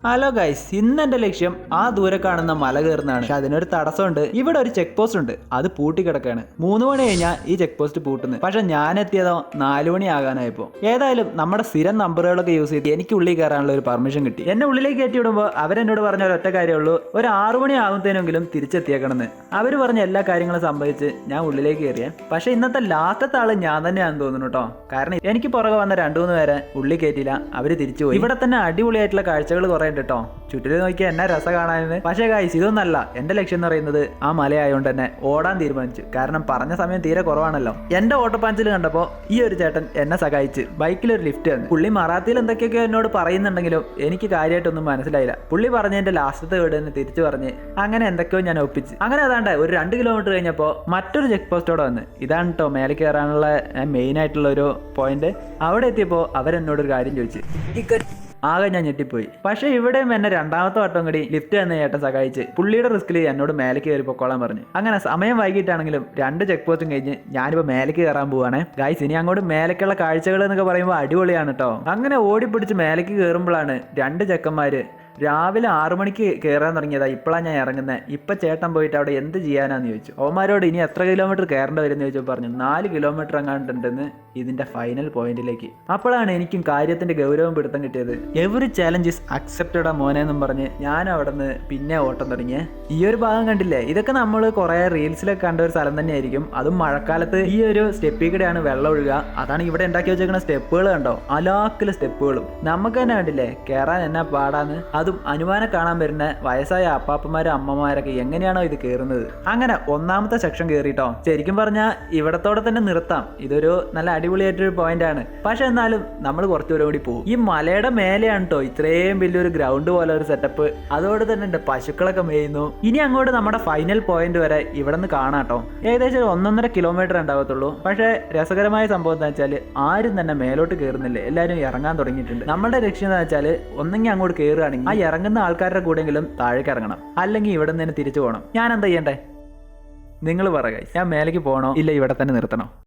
Hello guys, ഇന്ന് എന്റെ ലക്ഷ്യം ആ ദൂരെ കാണുന്ന മല കയറുന്നതാണ്. പക്ഷെ അതിനൊരു തടസ്സമുണ്ട്. ഇവിടെ ഒരു ചെക്ക് പോസ്റ്റ് ഉണ്ട്, അത് പൂട്ടിക്കിടക്കാണ്. 3 മണി കഴിഞ്ഞാൽ ഈ ചെക്ക് പോസ്റ്റ് പൂട്ടുന്നത്. പക്ഷെ ഞാൻ എത്തിയതോ 4 മണി ആകാനായപ്പോ. ഏതായാലും നമ്മുടെ സ്ഥിരം നമ്പറുകളൊക്കെ യൂസ് ചെയ്ത് എനിക്ക് ഉള്ളിൽ കയറാനുള്ള ഒരു പെർമിഷൻ കിട്ടി. എന്നെ ഉള്ളിലേക്ക് കയറ്റി വിടുമ്പോൾ അവരെന്നോട് പറഞ്ഞ ഒരൊറ്റ കാര്യമുള്ളൂ, ഒരു 6 മണി ആകുന്നതിനെങ്കിലും തിരിച്ചെത്തിയേക്കണമെന്ന്. അവർ പറഞ്ഞ എല്ലാ കാര്യങ്ങളും സംഭവിച്ച് ഞാൻ ഉള്ളിലേക്ക് കയറിയേ. പക്ഷെ ഇന്നത്തെ ലാസ്റ്റത്തെ ആള് ഞാൻ തന്നെയാണെന്ന് തോന്നുന്നു കേട്ടോ. കാരണം എനിക്ക് പുറകെ വന്ന 2-3 പേരെ ഉള്ളിൽ കയറ്റിയില്ല, അവര് തിരിച്ചു പോയി. ഇവിടെ തന്നെ അടിപൊളിയായിട്ടുള്ള കാഴ്ചകൾ കുറെ കേട്ടോ. ചുറ്റിൽ നോക്കിയാൽ എന്നാ രസം കാണാനെന്ന്. പക്ഷേ ഗൈസ്, ഇതൊന്നല്ല എന്റെ ലക്ഷ്യം എന്ന് പറയുന്നത്. ആ മലയായതുകൊണ്ട് തന്നെ ഓടാൻ തീരുമാനിച്ചു. കാരണം പറഞ്ഞ സമയം തീരെ കുറവാണല്ലോ. എന്റെ ഓട്ടപ്പാഞ്ചിൽ കണ്ടപ്പോൾ ഈ ഒരു ചേട്ടൻ എന്നെ സഹായിച്ച് ബൈക്കിൽ ഒരു ലിഫ്റ്റ് തന്നു. പുള്ളി മറാത്തിയിൽ എന്തൊക്കെയൊക്കെ എന്നോട് പറയുന്നുണ്ടെങ്കിലും എനിക്ക് കാര്യമായിട്ടൊന്നും മനസ്സിലായില്ല. പുള്ളി പറഞ്ഞതിന്റെ ലാസ്റ്റത്തെ വീട് തന്നെ തിരിച്ചു പറഞ്ഞ് അങ്ങനെ എന്തൊക്കെയോ ഞാൻ ഒപ്പിച്ച്. അങ്ങനെ അതാണ്ട് ഒരു 2 കിലോമീറ്റർ കഴിഞ്ഞപ്പോൾ മറ്റൊരു ചെക്ക് പോസ്റ്റോടെ വന്ന്. ഇതാണ് കേട്ടോ മേലെ കയറാനുള്ള മെയിൻ ആയിട്ടുള്ള ഒരു പോയിന്റ്. അവിടെ എത്തിയപ്പോൾ അവരെന്നോടൊരു കാര്യം ചോദിച്ചു. ആകെ ഞാൻ ഞെട്ടിപ്പോയി. പക്ഷെ ഇവിടെയും എന്നെ 2ാമത്തെ വട്ടം കൂടി ലിഫ്റ്റ് എന്ന ചേട്ടൻ സഹായിച്ച് പുള്ളിയുടെ റിസ്കിൽ എന്നോട് മേലേക്ക് കയറി പൊക്കോളാൻ പറഞ്ഞു. അങ്ങനെ സമയം വൈകിട്ടാണെങ്കിലും 2 ചെക്ക് പോസ്റ്റും കഴിഞ്ഞ് ഞാനിപ്പോൾ മേലേക്ക് കയറാൻ പോവാണേ. ഗൈസ്, ഇനി അങ്ങോട്ട് മേലേക്കുള്ള കാഴ്ചകൾ എന്നൊക്കെ പറയുമ്പോൾ അടിപൊളിയാണ് കേട്ടോ. അങ്ങനെ ഓടിപ്പിടിച്ച് മേലേക്ക് കയറുമ്പോഴാണ് 2 ചെക്കന്മാര് രാവിലെ 6 മണിക്ക് കയറാൻ തുടങ്ങിയതാ. ഇപ്പോഴാണ് ഞാൻ ഇറങ്ങുന്നത്. ഇപ്പം ചേട്ടൻ പോയിട്ട് അവിടെ എന്ത് ചെയ്യാനാന്ന് ചോദിച്ചു. ഓമാരോട് ഇനി എത്ര കിലോമീറ്റർ കയറേണ്ടി വരുമെന്ന് ചോദിച്ചപ്പോൾ പറഞ്ഞു 4 കിലോമീറ്റർ എങ്ങാണ്ടുണ്ടെന്ന് ഇതിന്റെ ഫൈനൽ പോയിന്റിലേക്ക്. അപ്പോഴാണ് എനിക്കും കാര്യത്തിന്റെ ഗൗരവം പിടുത്തം കിട്ടിയത്. എവറി ചാലഞ്ച് ഈസ് അക്സെപ്റ്റഡ് മോനെ എന്നും പറഞ്ഞ് ഞാൻ അവിടെ നിന്ന് പിന്നെ ഓട്ടം തുടങ്ങിയേ. ഈ ഒരു ഭാഗം കണ്ടില്ലേ, ഇതൊക്കെ നമ്മൾ കുറെ റീൽസിലൊക്കെ കണ്ട ഒരു സ്ഥലം തന്നെയായിരിക്കും. അതും മഴക്കാലത്ത് ഈ ഒരു സ്റ്റെപ്പിൽ കൂടെയാണ് വെള്ളം ഒഴുകുക. അതാണ് ഇവിടെ ഉണ്ടാക്കി വെച്ചേക്കുന്ന സ്റ്റെപ്പുകൾ കണ്ടോ, അലാക്കിലെ സ്റ്റെപ്പുകളും. നമുക്ക് തന്നെ കണ്ടില്ലേ കയറാൻ എന്നാ പാടാന്ന്. അതും അനുമാനം കാണാൻ വരുന്ന വയസ്സായ അപ്പാപ്പന്മാരും അമ്മമാരൊക്കെ എങ്ങനെയാണോ ഇത് കയറുന്നത്. അങ്ങനെ 1ാമത്തെ സെക്ഷൻ കയറിട്ടോ. ശരിക്കും പറഞ്ഞാൽ ഇവിടത്തോടെ തന്നെ നിർത്താം. ഇതൊരു നല്ല അടിപൊളിയായിട്ടൊരു പോയിന്റ് ആണ്. പക്ഷെ എന്നാലും നമ്മൾ കുറച്ചു ദൂരം കൂടി പോകും. ഈ മലയുടെ മേലെയാണ് കേട്ടോ ഇത്രയും വലിയൊരു ഗ്രൗണ്ട് പോലെ ഒരു സെറ്റപ്പ്. അതോടെ തന്നെ ഉണ്ട് പശുക്കളൊക്കെ മേയുന്നു. ഇനി അങ്ങോട്ട് നമ്മുടെ ഫൈനൽ പോയിന്റ് വരെ ഇവിടെ നിന്ന് കാണാട്ടോ. ഏകദേശം 1.5 കിലോമീറ്റർ ഉണ്ടാകത്തുള്ളൂ. പക്ഷെ രസകരമായ സംഭവം എന്താ വെച്ചാൽ ആരും തന്നെ മേലോട്ട് കയറുന്നില്ല, എല്ലാവരും ഇറങ്ങാൻ തുടങ്ങിയിട്ടുണ്ട്. നമ്മുടെ ലക്ഷ്യം എന്താ വെച്ചാൽ ഒന്നെങ്കിൽ അങ്ങോട്ട് കയറുകയാണെങ്കിൽ ആ ഇറങ്ങുന്ന ആൾക്കാരുടെ കൂടെങ്കിലും താഴേക്ക് ഇറങ്ങണം, അല്ലെങ്കിൽ ഇവിടെ നിന്ന് തന്നെ തിരിച്ചു പോകണം. ഞാൻ എന്താ ചെയ്യണ്ടേ? നിങ്ങൾ പറയുക, ഞാൻ മേലേക്ക് പോകണോ ഇല്ല ഇവിടെ തന്നെ നിർത്തണോ?